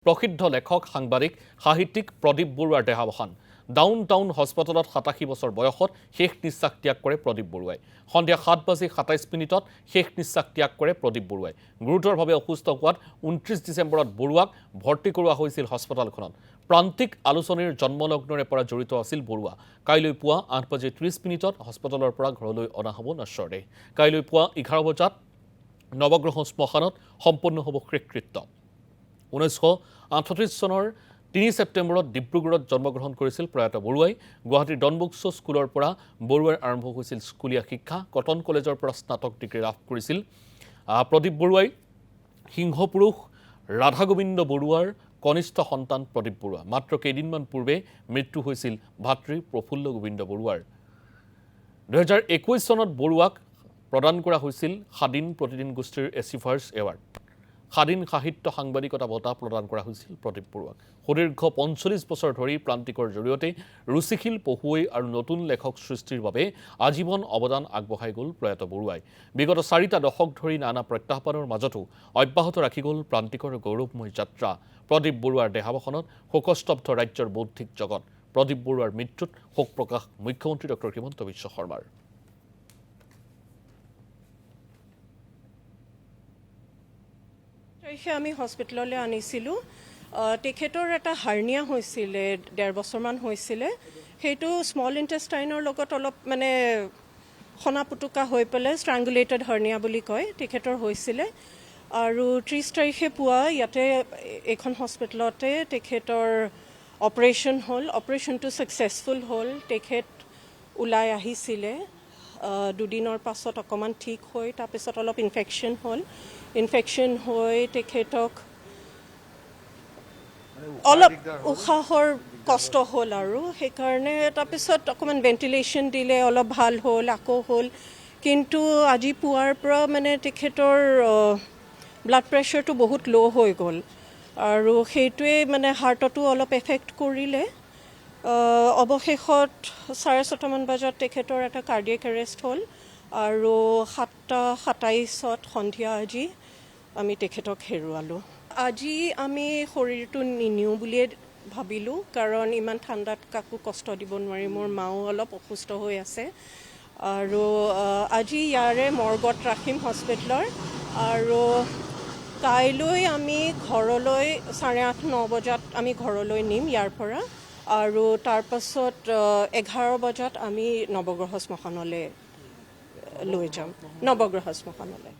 প্ৰসিদ্ধ লেখক সাংবাদিক সাহিত্যিক প্ৰদীপ বৰুৱাৰ দেহাৱসান ডাউন টাউন হস্পিটেলত 87 বছৰ বয়সত শেষ নিশ্বাস ত্যাগ কৰে প্ৰদীপ বৰুৱাই সন্ধিয়া 7:27 শেষ নিশ্বাস ত্যাগ কৰে প্ৰদীপ বৰুৱাই গুৰুতৰভাৱে অসুস্থ হোৱাত 29 ডিচেম্বৰত বৰুৱাক ভৰ্তি কৰোৱা হৈছিল হস্পিটেলখনত প্ৰান্তিক আলোচনীৰ জন্মলগ্নৰে পৰা জড়িত আছিল বৰুৱা কাইলৈ পুৱা 8:30 হস্পিটেলৰ পৰা ঘৰলৈ অনা হ'ব নশ্বৰদেহ কাইলৈ পুৱা 11 বজাত নৱগ্ৰহ শ্মশানত সম্পন্ন হ'ব শেষকৃত্য 1938 চনৰ 3 ছেপ্টেম্বৰত ডিব্ৰুগড়ত জন্মগ্ৰহণ কৰিছিল প্ৰয়াত বৰুৱাই গুৱাহাটীৰ ডনবস্কো স্কুলৰ পৰা বৰুৱাৰ আৰম্ভ হৈছিল স্কুলীয়া শিক্ষা কটন কলেজৰ পৰা স্নাতক ডিগ্ৰী লাভ কৰিছিল প্ৰদীপ বৰুৱাই সিংহপুৰুষ ৰাধা গোবিন্দ বৰুৱাৰ কনিষ্ঠ সন্তান প্ৰদীপ বৰুৱা মাত্ৰ কেইদিনমান পূৰ্বে মৃত্যু হৈছিল ভাতৃ প্ৰফুল্ল গোবিন্দ বৰুৱাৰ 2021 চনত বৰুৱাক প্ৰদান কৰা হৈছিল স্বাধীন প্ৰতিদিন গোষ্ঠীৰ এচিভাৰ্ছ এৱাৰ্ড স্বাধীন সাহিত্য সাংবাদিকতা বঁটা প্ৰদান কৰা হৈছিল প্ৰদীপ বৰুৱাক সুদীৰ্ঘ 45 বছৰ ধৰি প্ৰান্তিকৰ জৰিয়তে ৰুচিশীল পঢ়ুৱৈ আৰু নতুন লেখক সৃষ্টিৰ বাবে আজীৱন অৱদান আগবঢ়াই গ'ল প্ৰয়াত বৰুৱাই বিগত 4টা দশক ধৰি নানা প্ৰত্যাহ্বানৰ মাজতো অব্যাহত ৰাখি গ'ল প্ৰান্তিকৰ গৌৰৱময় যাত্ৰা প্ৰদীপ বৰুৱাৰ দেহাৱসানত শোকস্তব্ধ ৰাজ্যৰ বৌদ্ধিক জগত প্ৰদীপ বৰুৱাৰ মৃত্যুত শোক প্ৰকাশ মুখ্যমন্ত্ৰী ডক্টৰ হিমন্ত বিশ্ব শৰ্মাৰ আমি হস্পিটেললৈ আনিছিলোঁ তেখেতৰ এটা হাৰ্নিয়া হৈছিলে 1.5 বছৰমান হৈছিলে সেইটো স্মল ইণ্টেষ্টাইনৰ লগত অলপ মানে খনাপুটুকা হৈ পেলাই ষ্ট্ৰাংগুলেটেড হাৰ্নিয়া বুলি কয় তেখেতৰ হৈছিলে আৰু 30 তাৰিখে পুৱা ইয়াতে এখন হস্পিটেলতে তেখেতৰ অপাৰেশ্যন হ'ল অপাৰেশ্যনটো ছাকচেছফুল হ'ল তেখেত ওলাই আহিছিলে দুদিনৰ পাছত অকণমান ঠিক হৈ তাৰপিছত অলপ ইনফেকশ্যন হৈ তেখেতক অলপ উশাহৰ কষ্ট হ'ল আৰু সেইকাৰণে তাৰপিছত অকণমান ভেণ্টিলেশ্যন দিলে অলপ ভাল হ'ল আকৌ হ'ল কিন্তু আজি পুৱাৰ পৰা মানে তেখেতৰ ব্লাড প্ৰেছাৰটো বহুত ল' হৈ গ'ল আৰু সেইটোৱে মানে হাৰ্টতো অলপ এফেক্ট কৰিলে অৱশেষত 6:30 বজাত তেখেতৰ এটা কাৰ্ডিয়েক এৰেষ্ট হ'ল আৰু 7:27 সন্ধিয়া আজি আমি তেখেতক হেৰুৱালোঁ আজি আমি শৰীৰটো নিনিওঁ বুলিয়ে ভাবিলোঁ কাৰণ ইমান ঠাণ্ডাত কাকো কষ্ট দিব নোৱাৰি মোৰ মাও অলপ অসুস্থ হৈ আছে আৰু আজি ইয়াৰে মৰ্গত ৰাখিম হস্পিটেলৰ আৰু কাইলৈ আমি ঘৰলৈ 8:30-9 বজাত আমি ঘৰলৈ নিম ইয়াৰ পৰা আৰু তাৰপাছত 11 বজাত আমি নৱগ্ৰহ শ্মশানলৈ লৈ যাম নৱগ্ৰহ শ্মশানলৈ